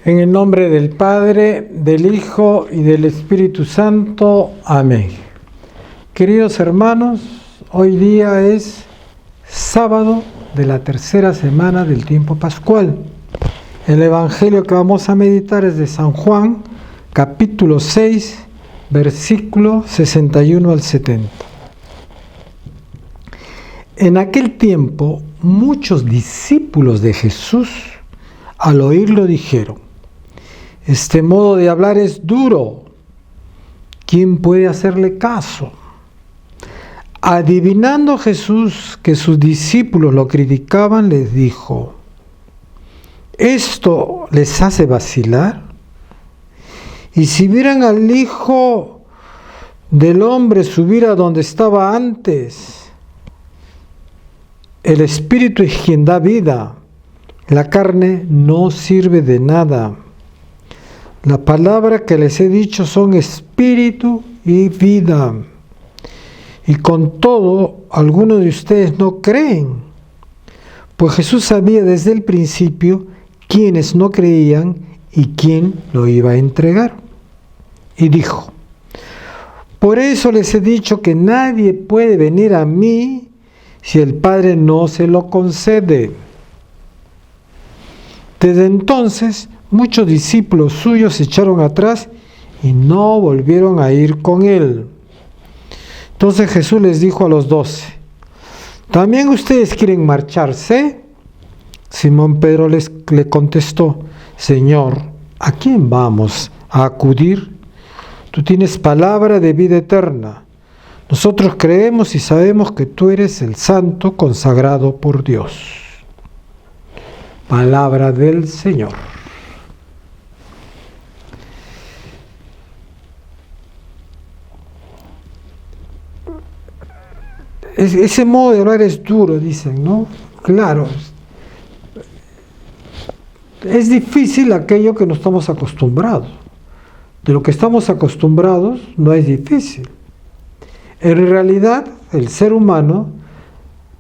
En el nombre del Padre, del Hijo y del Espíritu Santo. Amén. Queridos hermanos, hoy día es sábado de la tercera semana del tiempo pascual. El Evangelio que vamos a meditar es de San Juan, capítulo 6, versículo 61 al 70. En aquel tiempo, muchos discípulos de Jesús, al oírlo, dijeron: este modo de hablar es duro. ¿Quién puede hacerle caso? Adivinando Jesús que sus discípulos lo criticaban, les dijo: ¿esto les hace vacilar? Y si vieran al Hijo del Hombre subir a donde estaba antes. El Espíritu es quien da vida, la carne no sirve de nada. La palabra que les he dicho son espíritu y vida. Y con todo, algunos de ustedes no creen. Pues Jesús sabía desde el principio quiénes no creían y quién lo iba a entregar. Y dijo: por eso les he dicho que nadie puede venir a mí si el Padre no se lo concede. Desde entonces, muchos discípulos suyos se echaron atrás y no volvieron a ir con él. Entonces Jesús les dijo a los 12: ¿también ustedes quieren marcharse? Simón Pedro le contestó: Señor, ¿a quién vamos a acudir? Tú tienes palabra de vida eterna. Nosotros creemos y sabemos que tú eres el Santo consagrado por Dios. Palabra del Señor. Ese modo de hablar es duro, dicen, ¿no? Claro. Es difícil aquello que no estamos acostumbrados. De lo que estamos acostumbrados no es difícil. En realidad, el ser humano,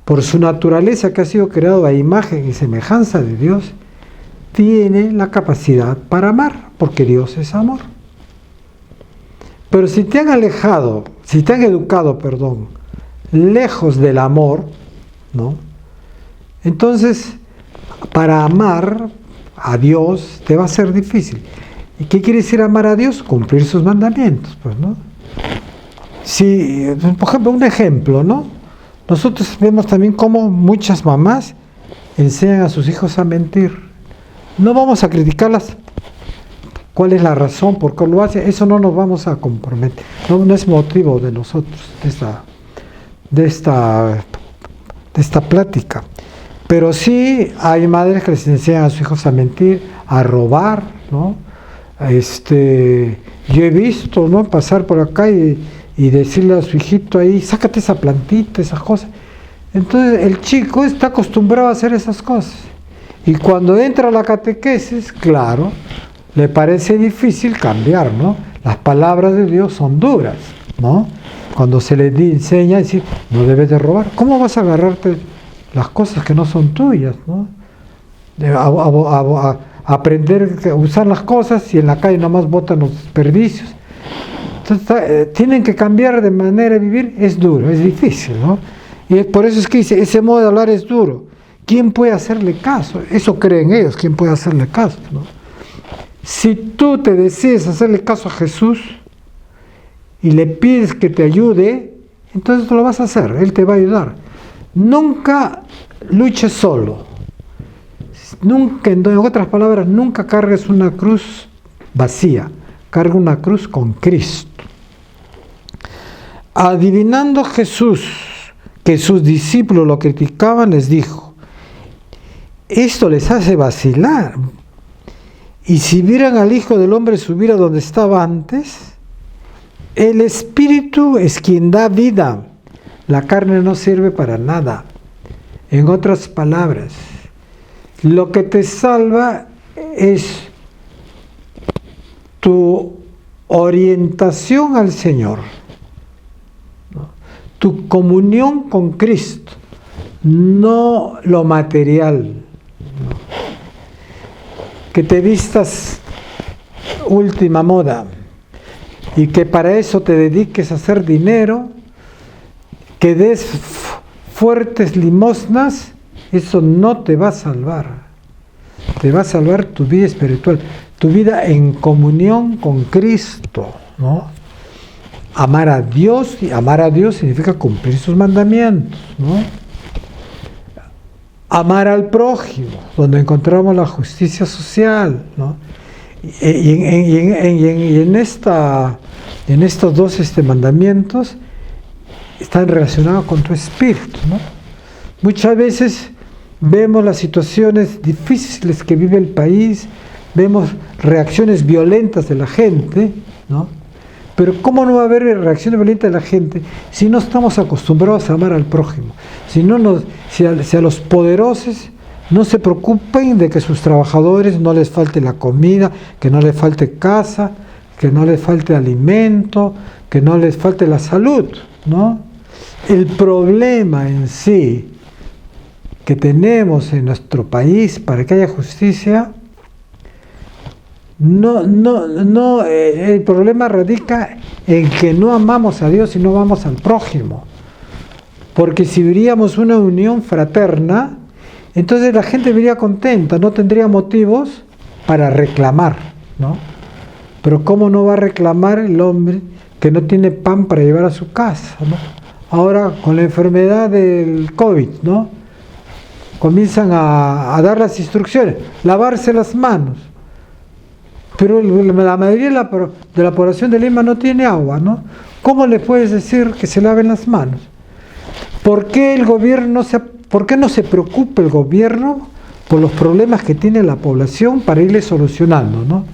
por su naturaleza que ha sido creado a imagen y semejanza de Dios, tiene la capacidad para amar, porque Dios es amor. Pero si te han educado, lejos del amor, ¿no? Entonces, para amar a Dios te va a ser difícil. ¿Y qué quiere decir amar a Dios? Cumplir sus mandamientos, pues, ¿no? Si, por ejemplo, un ejemplo, ¿no? Nosotros vemos también cómo muchas mamás enseñan a sus hijos a mentir. No vamos a criticarlas. ¿Cuál es la razón por qué lo hace? Eso no nos vamos a comprometer. No es motivo de nosotros, de esta plática. Pero sí hay madres que les enseñan a sus hijos a mentir, a robar, ¿no? Yo he visto, ¿no?, pasar por acá y decirle a su hijito ahí: sácate esa plantita, esas cosas. Entonces el chico está acostumbrado a hacer esas cosas. Y cuando entra a la catequesis, claro, le parece difícil cambiar, ¿no? Las palabras de Dios son duras, ¿no? Cuando se le enseña a decir: no debes de robar. ¿Cómo vas a agarrarte las cosas que no son tuyas, ¿no? Aprender a usar las cosas y en la calle nomás botan los desperdicios. Entonces, tienen que cambiar de manera de vivir. Es duro, es difícil, ¿no? Y por eso es que dice: ese modo de hablar es duro. ¿Quién puede hacerle caso? Eso creen ellos. ¿Quién puede hacerle caso, no? Si tú te decides hacerle caso a Jesús y le pides que te ayude, entonces lo vas a hacer. Él te va a ayudar. Nunca luches solo. Nunca, en otras palabras, nunca cargues una cruz vacía. Carga una cruz con Cristo. Adivinando Jesús que sus discípulos lo criticaban, les dijo: esto les hace vacilar. Y si vieran al Hijo del Hombre subir a donde estaba antes, el Espíritu es quien da vida. La carne no sirve para nada. En otras palabras, lo que te salva es tu orientación al Señor, ¿no? Tu comunión con Cristo, no lo material, ¿no? que te vistas última moda y que para eso te dediques a hacer dinero, que des fuertes limosnas, eso no te va a salvar. Te va a salvar tu vida espiritual, tu vida en comunión con Cristo, ¿no? Amar a Dios, y amar a Dios significa cumplir sus mandamientos, ¿no? Amar al prójimo, donde encontramos la justicia social, ¿no? Y en estos dos mandamientos están relacionados con tu espíritu, ¿no? Muchas veces vemos las situaciones difíciles que vive el país, vemos reacciones violentas de la gente, ¿no? Pero ¿cómo no va a haber reacciones violentas de la gente si no estamos acostumbrados a amar al prójimo? Si a los poderosos no se preocupen de que sus trabajadores no les falte la comida, que no les falte casa, que no les falte alimento, que no les falte la salud, ¿no? El problema en sí que tenemos en nuestro país para que haya justicia, el problema radica en que no amamos a Dios y no amamos al prójimo. Porque si vivíamos una unión fraterna, entonces la gente viviría contenta, no tendría motivos para reclamar, ¿no? Pero ¿cómo no va a reclamar el hombre que no tiene pan para llevar a su casa, ¿no? Ahora con la enfermedad del COVID, ¿no? Comienzan a dar las instrucciones, lavarse las manos. Pero la mayoría de la población de Lima no tiene agua, ¿no? ¿Cómo le puedes decir que se laven las manos? ¿Por qué no se preocupa el gobierno por los problemas que tiene la población para irle solucionando, ¿no?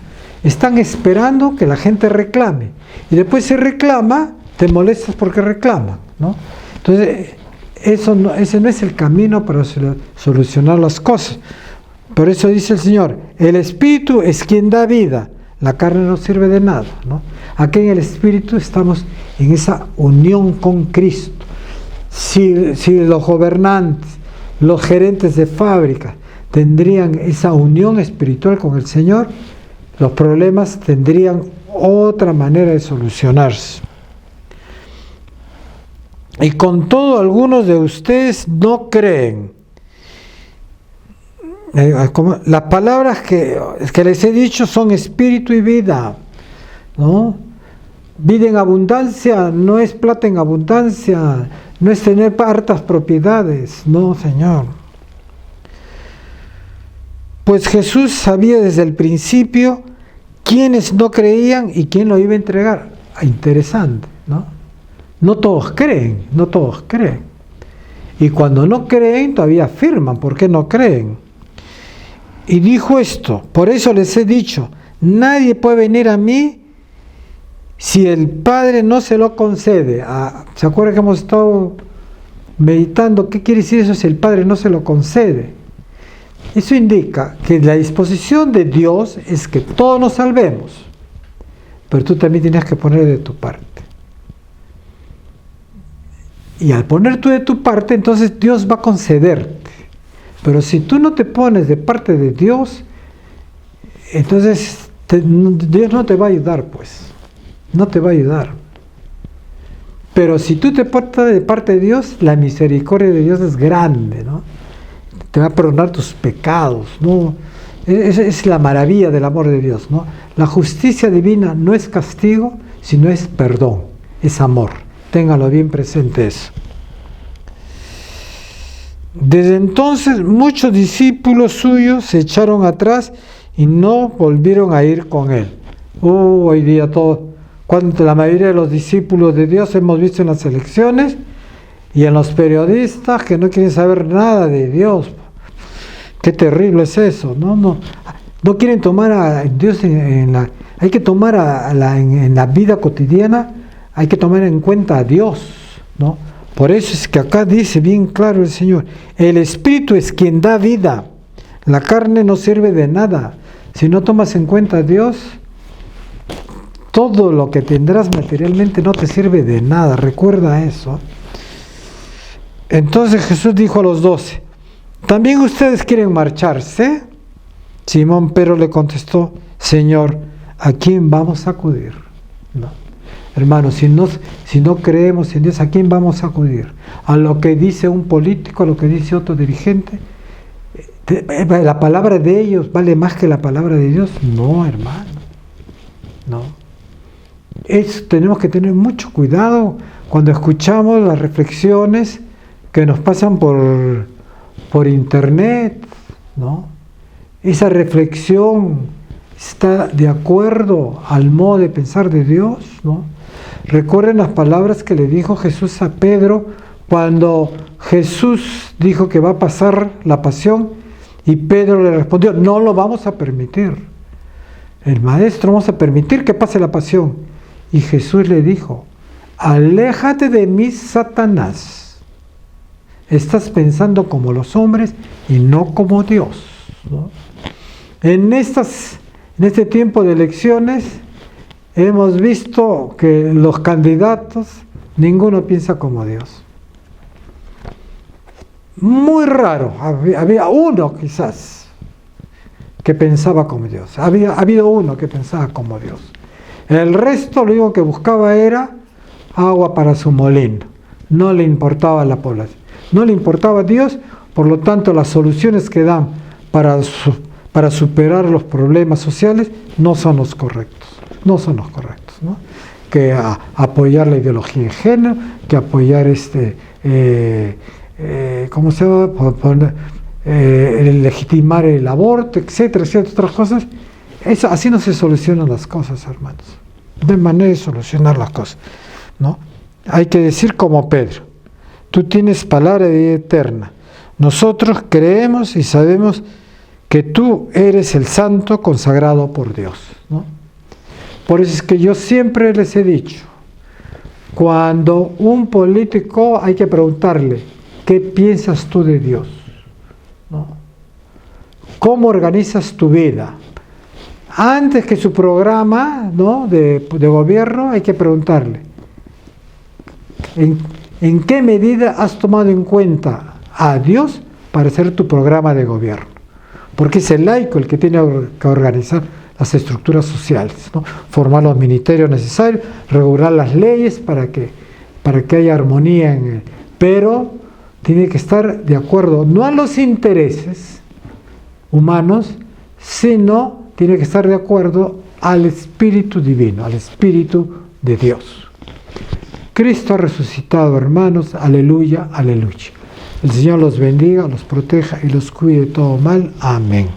Están esperando que la gente reclame. Y después se reclama, te molestas porque reclama, ¿no? Entonces, ese no es el camino para solucionar las cosas. Por eso dice el Señor, el Espíritu es quien da vida, la carne no sirve de nada, ¿no? Aquí en el Espíritu estamos en esa unión con Cristo. Si los gobernantes, los gerentes de fábrica tendrían esa unión espiritual con el Señor, los problemas tendrían otra manera de solucionarse. Y con todo, algunos de ustedes no creen. Las palabras que les he dicho son espíritu y vida, ¿no? Vida en abundancia no es plata en abundancia, no es tener hartas propiedades, no, Señor. Pues Jesús sabía desde el principio quiénes no creían y quién lo iba a entregar. Interesante, ¿no? No todos creen. Y cuando no creen, todavía afirman por qué no creen. Y dijo esto, por eso les he dicho, nadie puede venir a mí si el Padre no se lo concede. ¿Se acuerdan que hemos estado meditando? ¿Qué quiere decir eso si el Padre no se lo concede? Eso indica que la disposición de Dios es que todos nos salvemos, pero tú también tienes que poner de tu parte. Y al poner tú de tu parte, entonces Dios va a concederte. Pero si tú no te pones de parte de Dios, entonces Dios no te va a ayudar, pues. No te va a ayudar. Pero si tú te portas de parte de Dios, la misericordia de Dios es grande, ¿no? Te va a perdonar tus pecados, ¿no? Es la maravilla del amor de Dios, ¿no? La justicia divina no es castigo, sino es perdón, es amor. Téngalo bien presente eso. Desde entonces muchos discípulos suyos se echaron atrás y no volvieron a ir con él. Hoy día la mayoría de los discípulos de Dios hemos visto en las elecciones y en los periodistas que no quieren saber nada de Dios. Qué terrible es eso, no quieren tomar a Dios hay que tomar en la vida cotidiana, hay que tomar en cuenta a Dios, ¿no? Por eso es que acá dice bien claro el Señor, el Espíritu es quien da vida, la carne no sirve de nada. Si no tomas en cuenta a Dios, todo lo que tendrás materialmente no te sirve de nada, recuerda eso. Entonces Jesús dijo a los 12, ¿también ustedes quieren marcharse? Simón Pedro le contestó: Señor, ¿a quién vamos a acudir? ¿No? Hermanos, si no creemos en Dios, ¿a quién vamos a acudir? ¿A lo que dice un político, a lo que dice otro dirigente? ¿La palabra de ellos vale más que la palabra de Dios? No, hermano. No. Tenemos que tener mucho cuidado cuando escuchamos las reflexiones que nos pasan por internet, ¿no? Esa reflexión está de acuerdo al modo de pensar de Dios, ¿no? Recuerden las palabras que le dijo Jesús a Pedro cuando Jesús dijo que va a pasar la pasión y Pedro le respondió: no lo vamos a permitir. El maestro, vamos a permitir que pase la pasión. Y Jesús le dijo: aléjate de mí, Satanás. Estás pensando como los hombres y no como Dios, ¿no? En este tiempo de elecciones hemos visto que los candidatos, ninguno piensa como Dios. Muy raro, había uno quizás que pensaba como Dios. Ha habido uno que pensaba como Dios. El resto lo único que buscaba era agua para su molino. No le importaba la población. No le importaba a Dios, por lo tanto las soluciones que dan para superar los problemas sociales no son los correctos. No son los correctos, ¿no? Que apoyar la ideología de género, que apoyar ¿cómo se llama? Legitimar el aborto, etcétera, otras cosas. Así no se solucionan las cosas, hermanos. De manera de solucionar las cosas, ¿no? Hay que decir como Pedro: tú tienes palabra de vida eterna. Nosotros creemos y sabemos que tú eres el santo consagrado por Dios, ¿no? Por eso es que yo siempre les he dicho, cuando un político hay que preguntarle: ¿qué piensas tú de Dios? ¿No? ¿Cómo organizas tu vida? Antes que su programa, ¿no?, de gobierno, hay que preguntarle: ¿en qué medida has tomado en cuenta a Dios para hacer tu programa de gobierno? Porque es el laico el que tiene que organizar las estructuras sociales, ¿no? Formar los ministerios necesarios, regular las leyes para que haya armonía pero tiene que estar de acuerdo no a los intereses humanos, sino tiene que estar de acuerdo al Espíritu Divino, al Espíritu de Dios. Cristo ha resucitado, hermanos, aleluya, aleluya. El Señor los bendiga, los proteja y los cuide de todo mal. Amén.